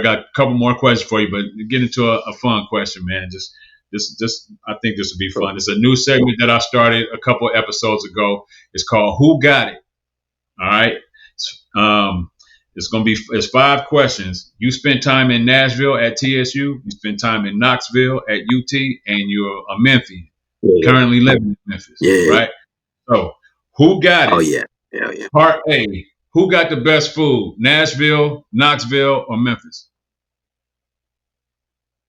got a couple more questions for you, but get into a fun question, man. I think this will be fun. It's a new segment that I started a couple episodes ago. It's called "Who Got It." All right. Um, it's 5 questions. You spent time in Nashville at TSU. You spent time in Knoxville at UT, and you're a Memphian, currently living in Memphis, right? So, who got Oh it? yeah. Hell yeah. Part A. Who got the best food? Nashville, Knoxville, or Memphis?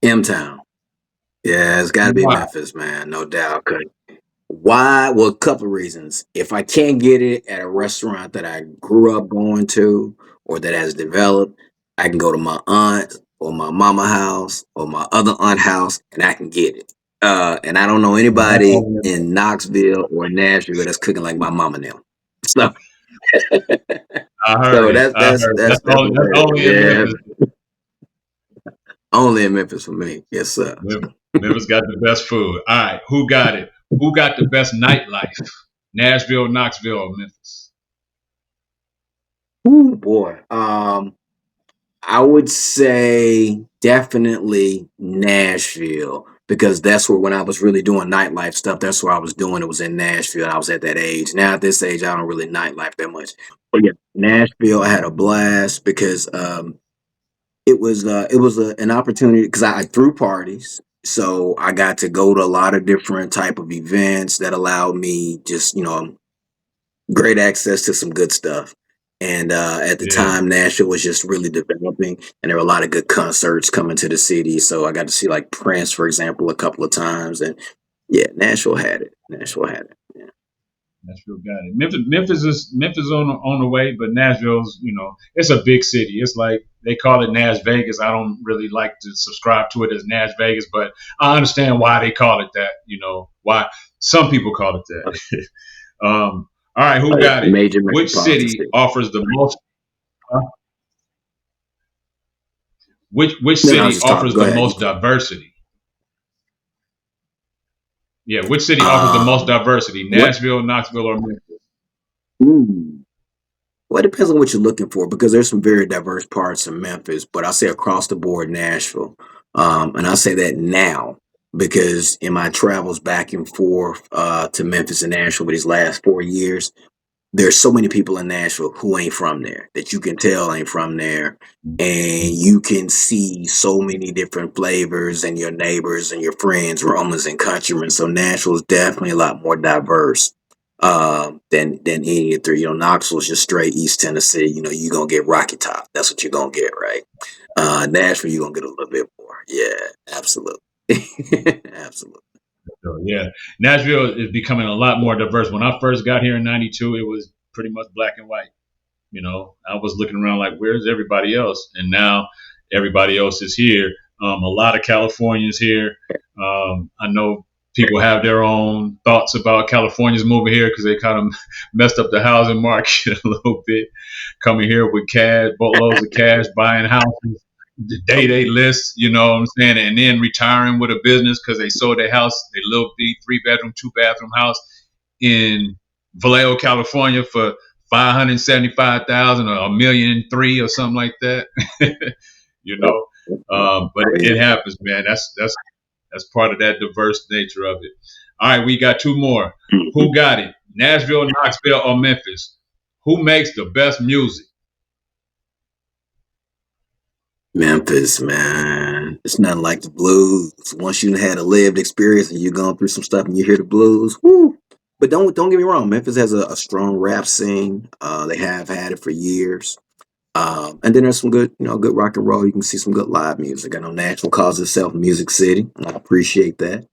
M-Town. Yeah, it's got to be Why? Memphis, man, no doubt. Why? Well, a couple of reasons. If I can't get it at a restaurant that I grew up going to or that has developed, I can go to my aunt or my mama house or my other aunt house and I can get it. And I don't know anybody in Knoxville or Nashville that's cooking like my mama now. So, I heard so it. that's I that's heard it. that's that's That's what it only is. in Yeah, Memphis. only in Memphis for me. Yes, sir. Memphis got the best food. All right. Who got it? Who got the best nightlife? Nashville, Knoxville, or Memphis? Ooh, boy. I would say definitely Nashville because that's where when I was really doing nightlife stuff, that's where I was doing. It was in Nashville. I was at that age. Now at this age, I don't really nightlife that much. But yeah, Nashville, I had a blast because it was an opportunity because I threw parties. So I got to go to a lot of different type of events that allowed me just, great access to some good stuff. And at the Yeah, time, Nashville was just really developing, and there were a lot of good concerts coming to the city. So I got to see like Prince, for example, a couple of times, and yeah, Nashville had it. Nashville had it. Yeah. Nashville got it. Memphis on the way, but Nashville's it's a big city. It's like they call it Nash Vegas. I don't really like to subscribe to it as Nash Vegas, but I understand why they call it that. Why some people call it that. All right, who Oh, yeah, got it? major Which metropolitan city city. offers the most? uh, which Then I was city just talking. offers Go the ahead. most diversity? Yeah, which city offers the most Um, diversity? what? Nashville, Knoxville, or Memphis? Ooh. Well, it depends on what you're looking for because there's some very diverse parts of Memphis, but I say across the board Nashville. And I say that now because in my travels back and forth to Memphis and Nashville for these last 4 years, there's so many people in Nashville who ain't from there that you can tell ain't from there. And you can see so many different flavors and your neighbors and your friends, Romans and countrymen. So Nashville is definitely a lot more diverse than any of the three. Knoxville's just straight East Tennessee. You're gonna get Rocky Top. That's what you're gonna get, right? Nashville, you're gonna get a little bit more. Yeah, absolutely. Absolutely. So, yeah, Nashville is becoming a lot more diverse. When I first got here in '92, it was pretty much black and white. I was looking around like, where's everybody else? And now everybody else is here. A lot of Californians here. I know people have their own thoughts about Californians moving here because they kind of messed up the housing market a little bit. Coming here with cash, boatloads of cash, buying houses, the day they list, you know what I'm saying, and then retiring with a business because they sold their house, they little big 3 bedroom, 2 bathroom house in Vallejo, California for 575,000 or 1,000,003 or something like that. you Yep. know, Yep. but Oh it yeah. happens, man. That's part of that diverse nature of it. All right, we got 2 more. Mhm. Who got it? Nashville, Knoxville, or Memphis? Who makes the best music? Memphis, man. It's nothing like the blues. Once you had a lived experience and you're going through some stuff and you hear the blues, whoo. But don't get me wrong, Memphis has a strong rap scene. They have had it for years. And then there's some good rock and roll. You can see some good live music. I know Nashville calls itself Music City. I appreciate that.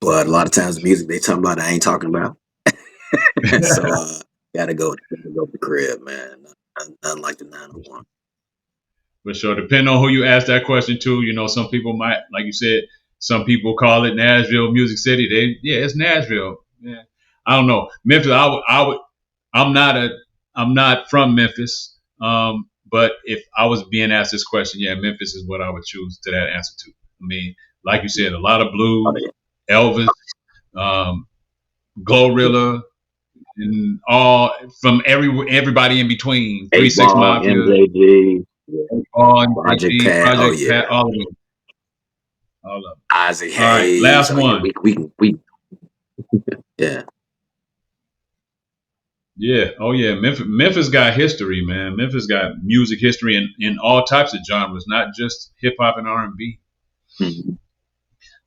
But a lot of times the music they talking about, I ain't talking about. So gotta go with the crib, man. Nothing like the 901. For sure. Depending on who you ask that question to, some people might, like you said, some people call it Nashville Music City. Yeah, it's Nashville. Yeah. I don't know. Memphis, I'm not I'm not from Memphis. But if I was being asked this question, yeah, Memphis is what I would choose to that answer to. I mean, like you said, a lot of Oh blues, yeah. Elvis, um, Glorilla, and all from everybody in between. 3 Eight 6 Ball, Mafia, MJG. Yeah. All Project MVP, Pat. Oh Project Pat, yeah. all of them, all of them. Isaac All right, Hayes. last Oh yeah. one. We yeah. Yeah, oh yeah, Memphis got history, man. Memphis got music history in all types of genres, not just hip hop and R&B. Mhm.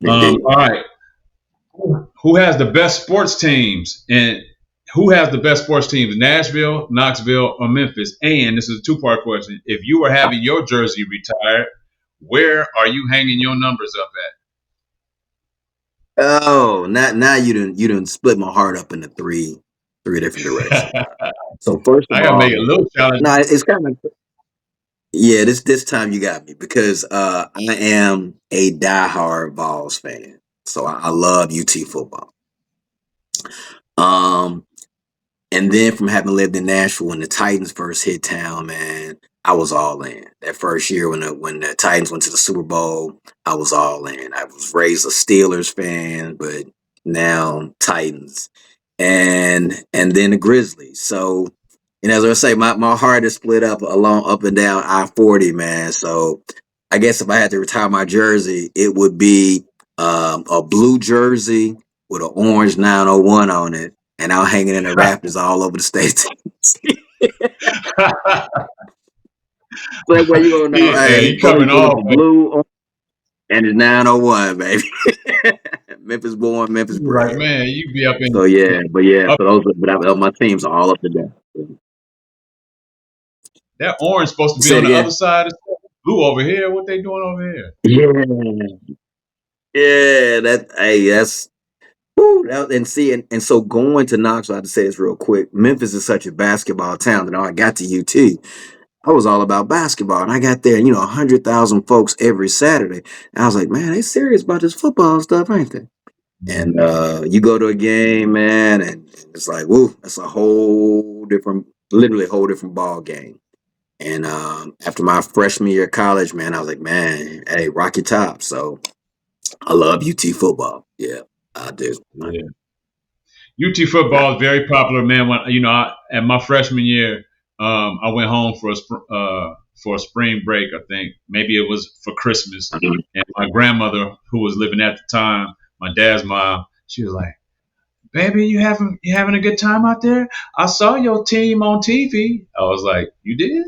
Indeed. All right, who has the best sports teams? And who has the best sports teams? Nashville, Knoxville, or Memphis? And this is a two-part question. If you were having your jersey retired, where are you hanging your numbers up Oh, now you didn't split my heart up into three different directions. at? So first of I gotta make all, it a little challenging. no, it's kind of yeah. This time you got me because I am a diehard Vols fan, so I love UT football. Um, And then from having lived in Nashville when the Titans first hit town, man, I was all in. That first year when the Titans went to the Super Bowl, I was all in. I was raised a Steelers fan, but now Titans. And then the Grizzlies. So, as I say, my heart is split up along up and down I-40, man. So I guess if I had to retire my jersey, it would be a blue jersey with an orange 901 on it and out hanging in the rafters all over the state. So that way you gonna know, Yeah, hey, you boy, coming he's looking off. for blue and it's 901, baby. Memphis born, Memphis You like, bred. man, you be up So in yeah, but yeah, up. so my teams are all up and down. That orange supposed to be Say on it the other again. side. Of blue over here. What they doing over here? Yeah, yeah, that's woo, and see, and so going to Knoxville, I have to say this real quick. Memphis is such a basketball town that when I got to UT, I was all about basketball, and I got there, and 100,000 folks every Saturday. And I was like, man, they serious about this football stuff, ain't they? And Mhm. you go to a game, man, and it's like, woo, that's a whole different, literally a whole different ball game. And after my freshman year of college, man, I was like, man, hey, rock your top. So I love UT football. Yeah, I do. Yeah. UT football is very popular, man. When at my freshman year, I went home for a spring break. I think maybe it was for Christmas, and my grandmother, who was living at the time, my dad's mom, she was like, "Baby, you having a good time out there? I saw your team on TV." I was like, "You did?"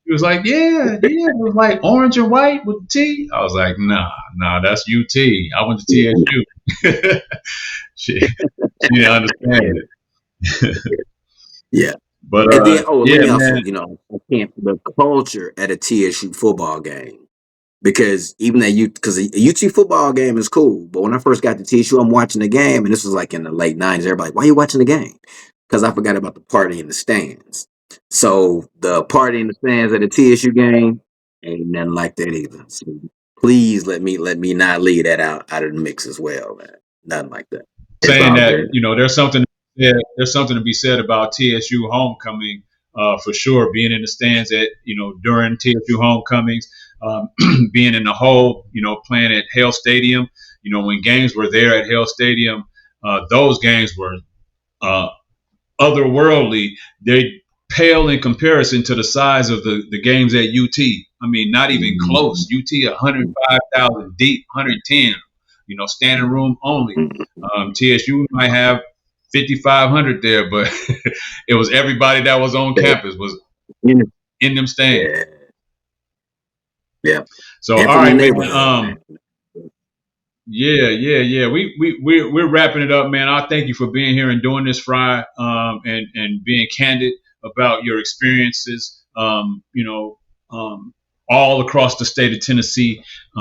He was like, "Yeah, yeah." It was like orange and white with the T. I was like, "Nah, that's UT. I went to TSU." She didn't understand it. Yeah. But And then, let yeah, me also, man. I can't the culture at a TSU football game because even at because a UT football game is cool, but when I first got to TSU, I'm watching the game, and this was like in the late '90s. Everybody, like, why are you watching the game? Because I forgot about the party in the stands. So the party in the stands at a TSU game ain't nothing like that either. So please let me not leave that out of the mix as well, man. Nothing like that. It's Saying all that good. there's something to be said about TSU homecoming for sure. Being in the stands at during TSU homecomings, being in the hole, playing at Hale Stadium. When games were there at Hale Stadium, those games were uh, otherworldly. They pale in comparison to the size of the games at UT. I mean, not even close. Mhm. UT 105,000 deep, 110. Standing room only. Mhm. TSU might have 5,500 there, but it was everybody that was on campus was in them stands. Yeah, yeah. So, And all from the right, man. neighborhood, man. Yeah, yeah, yeah. We're wrapping it up, man. I thank you for being here and doing this, Fry, and being candid about your experiences. All across the state of Tennessee.